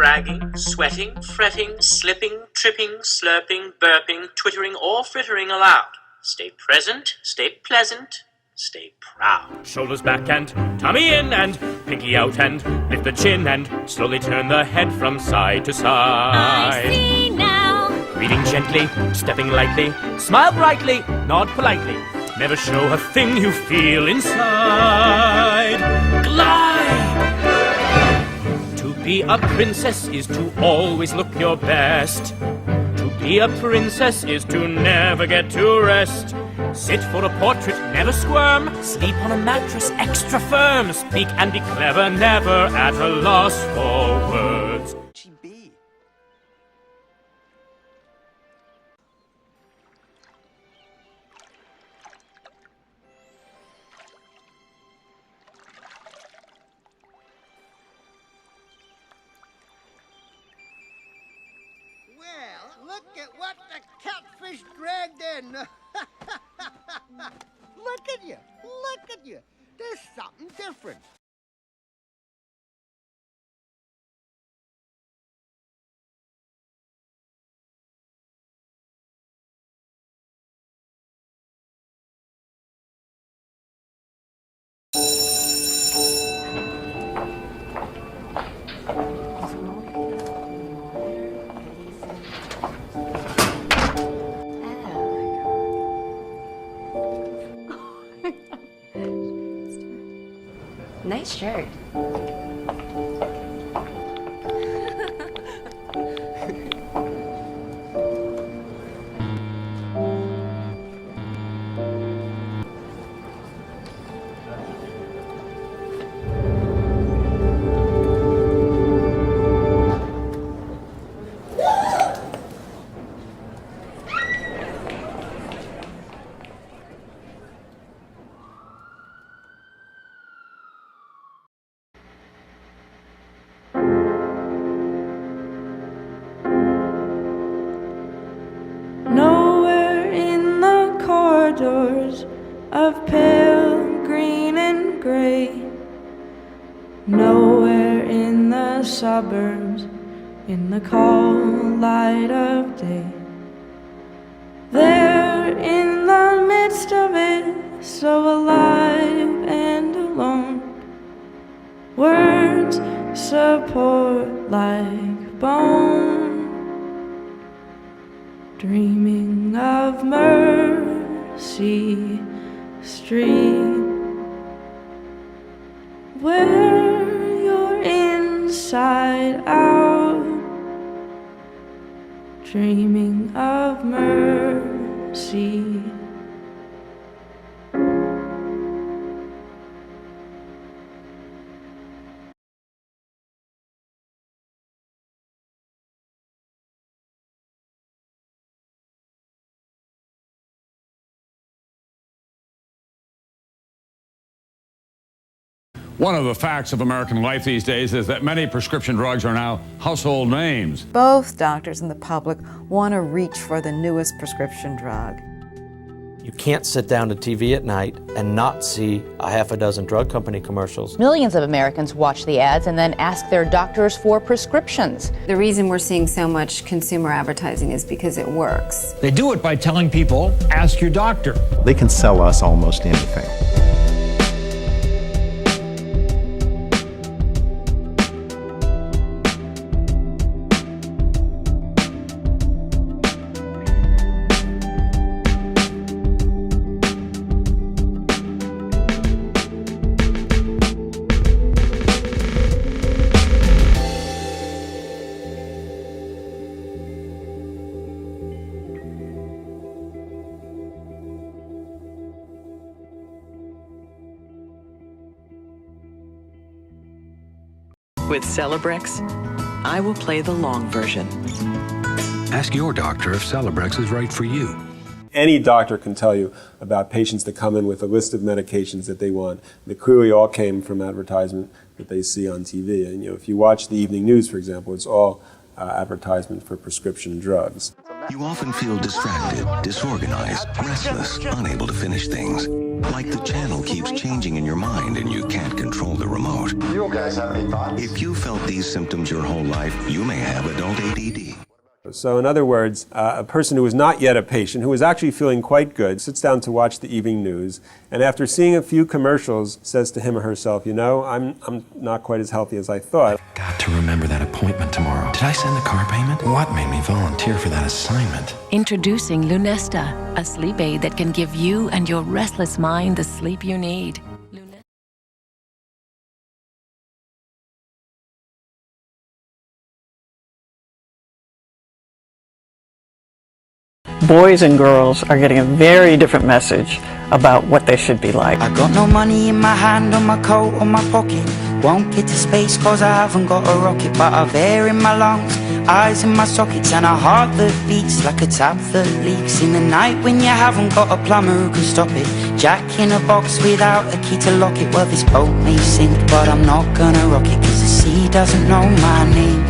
bragging, sweating, fretting, slipping, tripping, slurping, burping, twittering, or frittering aloud. Stay present, stay pleasant, stay proud. Shoulders back and tummy in and pinky out and lift the chin and slowly turn the head from side to side. I see now. Breathing gently, stepping lightly, smile brightly, nod politely. Never show a thing you feel inside. Glide! To be a princess is to always look your best. To be a princess is to never get to rest. Sit for a portrait, never squirm. Sleep on a mattress, extra firm. Speak and be clever, never at a loss for words. Well, look at what the catfish dragged in. Look at you. Look at you. There's something different. Nice shirt. Nowhere in the corridors of pale green and gray. Nowhere in the suburbs, in the cold light of day. There in the midst of it, so alive and alone. Words support like bone. Dreaming of Mercy Street, where you're inside out. Dreaming of mercy. One of the facts of American life these days is that many prescription drugs are now household names. Both doctors and the public want to reach for the newest prescription drug. You can't sit down to TV at night and not see a half a dozen drug company commercials. Millions of Americans watch the ads and then ask their doctors for prescriptions. The reason we're seeing so much consumer advertising is because it works. They do it by telling people, ask your doctor. They can sell us almost anything. With Celebrex, I will play the long version. Ask your doctor if Celebrex is right for you. Any doctor can tell you about patients that come in with a list of medications that they want. They clearly all came from advertisement that they see on TV. And if you watch the evening news, for example, it's all advertisement for prescription drugs. You often feel distracted, disorganized, restless, unable to finish things. Like the channel keeps changing in your mind and you can't control the remote. You guys have any thoughts? If you felt these symptoms your whole life, you may have adult ADD. So in other words, a person who is not yet a patient, who is actually feeling quite good, sits down to watch the evening news, and after seeing a few commercials, says to him or herself, you know, I'm not quite as healthy as I thought. I've got to remember that appointment tomorrow. Did I send the car payment? What made me volunteer for that assignment? Introducing Lunesta, a sleep aid that can give you and your restless mind the sleep you need. Boys and girls are getting a very different message about what they should be like. I got no money in my hand, on my coat, on my pocket. Won't get to space cause I haven't got a rocket. But I've air in my lungs, eyes in my sockets, and a heart that beats like a tap that leaks. In the night when you haven't got a plumber who can stop it. Jack in a box without a key to lock it. Well, this boat may sink, but I'm not gonna rock it, cause the sea doesn't know my name.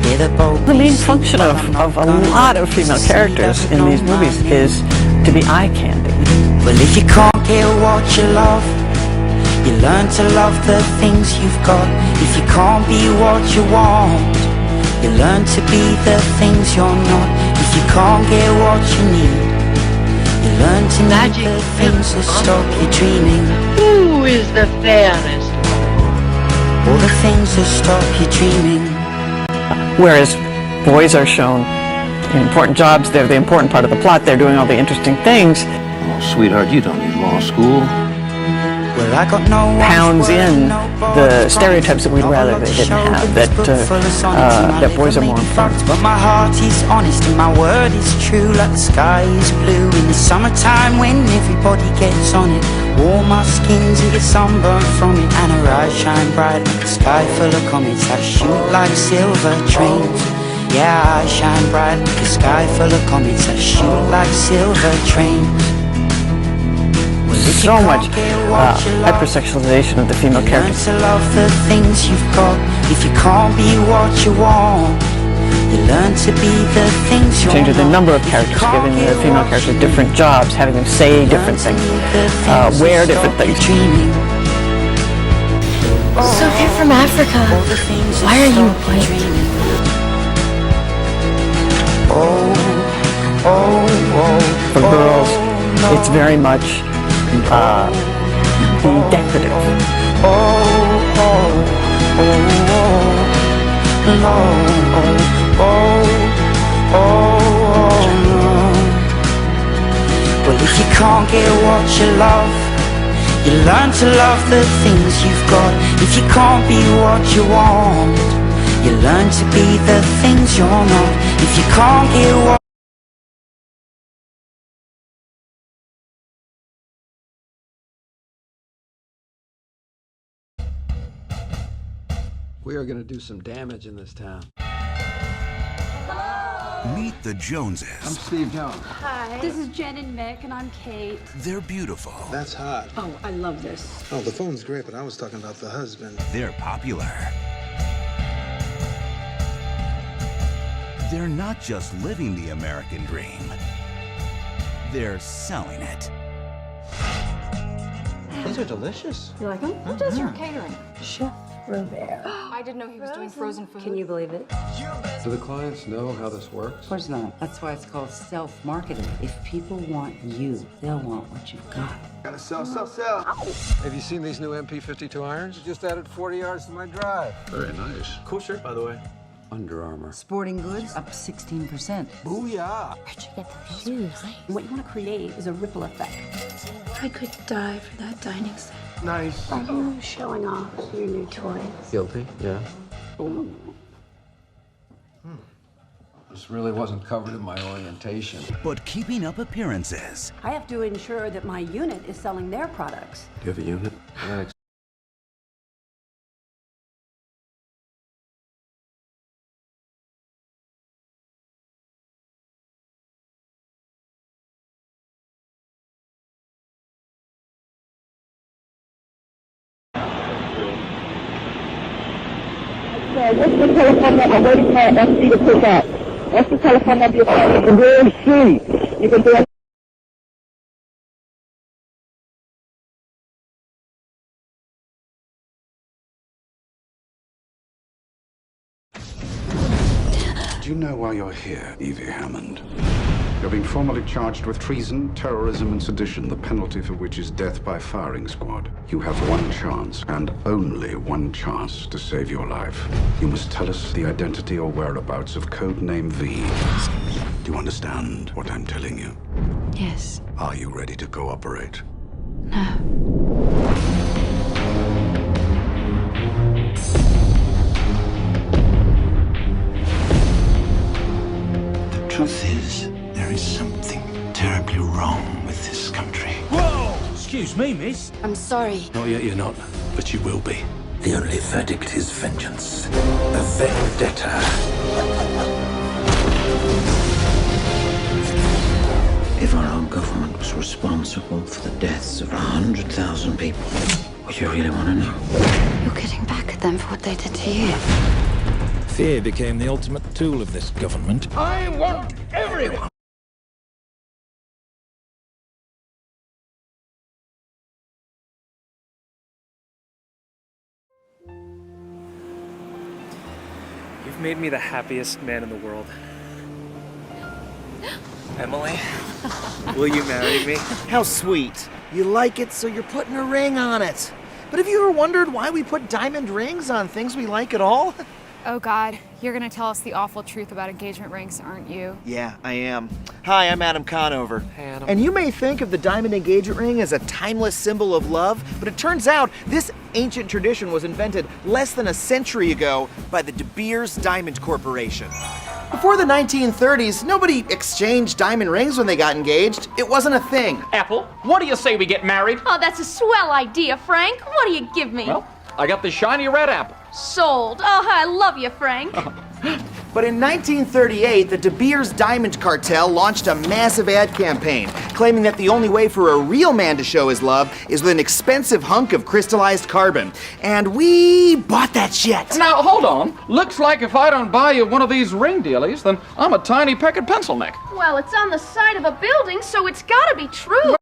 The main function of a lot of female characters in these movies is to be eye candy. Well, if you can't get what you love, you learn to love the things you've got. If you can't be what you want, you learn to be the things you're not. If you can't get what you need, you learn to need the things that stop you dreaming. Who is the fairest? All the things that stop you dreaming. Whereas boys are shown in important jobs, they're the important part of the plot, they're doing all the interesting things. Oh, sweetheart, you don't need law school. Well, I got no pounds in the stereotypes that we'd rather they didn't have, that boys are more important. But my heart is honest and my word is true, like the sky is blue in the summertime when everybody gets on it. Warm our skins and get sunburned from it, and our eyes shine bright like the sky full of comets that shoot like silver trains. Yeah, I shine bright like the sky full of comets that shoot like silver trains. So much hypersexualization of the female characters. You learn to love the things you've got. If you can't be what you want, you learn to be the things you want. Changing the number of characters, giving the female characters different jobs, having them say different things, wear different things. So if you're from Africa, why are you white? For girls, it's very much be decorative. Well, if you can't get what you love, you learn to love the things you've got. If you can't be what you want, you learn to be the things you're not. If you can't get what We are going to do some damage in this town. Meet the Joneses. I'm Steve Jones. Hi. This is Jen and Mick, and I'm Kate. They're beautiful. That's hot. Oh, I love this. Oh, the phone's great, but I was talking about the husband. They're popular. They're not just living the American dream. They're selling it. These are delicious. You like them? Who does your catering? Chef Robert. I didn't know he was doing frozen food. Can you believe it? Do the clients know how this works? Of course not. That's why it's called self-marketing. If people want you, they'll want what you've got. Gotta sell, sell, sell. Have you seen these new MP52 irons? Just added 40 yards to my drive. Very nice. Cool shirt, by the way. Under Armour. Sporting goods up 16%. Booyah! Where'd you get those shoes? What you want to create is a ripple effect. I could die for that dining set. Nice. Are you showing off your new toys? Guilty, yeah. Ooh. This really wasn't covered in my orientation. But keeping up appearances. I have to ensure that my unit is selling their products. Do you have a unit? What's the telephone number? Where to call FC to pick up? What's the telephone number you're calling? The C. You can do it. know why you're here, Evie Hammond. You're being formally charged with treason, terrorism, and sedition, the penalty for which is death by firing squad. You have one chance, and only one chance, to save your life. You must tell us the identity or whereabouts of Codename V. Do you understand what I'm telling you? Yes. Are you ready to cooperate? No. The truth is, there is something terribly wrong with this country. Whoa! Excuse me, miss. I'm sorry. Not yet, you're not, but you will be. The only verdict is vengeance. A vendetta. If our own government was responsible for the deaths of 100,000 people, would you really want to know? You're getting back at them for what they did to you. Fear became the ultimate tool of this government. I want everyone. You've made me the happiest man in the world. Emily, will you marry me? How sweet. You like it, so you're putting a ring on it. But have you ever wondered why we put diamond rings on things we like at all? Oh God, you're gonna tell us the awful truth about engagement rings, aren't you? Yeah, I am. Hi, I'm Adam Conover. Hey, Adam. And you may think of the diamond engagement ring as a timeless symbol of love, but it turns out this ancient tradition was invented less than a century ago by the De Beers Diamond Corporation. Before the 1930s, nobody exchanged diamond rings when they got engaged. It wasn't a thing. Apple, what do you say we get married? Oh, that's a swell idea, Frank. What do you give me? Well, I got the shiny red apple. Sold. Oh, I love you, Frank. But in 1938, the De Beers Diamond Cartel launched a massive ad campaign, claiming that the only way for a real man to show his love is with an expensive hunk of crystallized carbon. And we bought that shit. Now, hold on. Looks like if I don't buy you one of these ring dealies, then I'm a tiny pecked pencil neck. Well, it's on the side of a building, so it's gotta be true.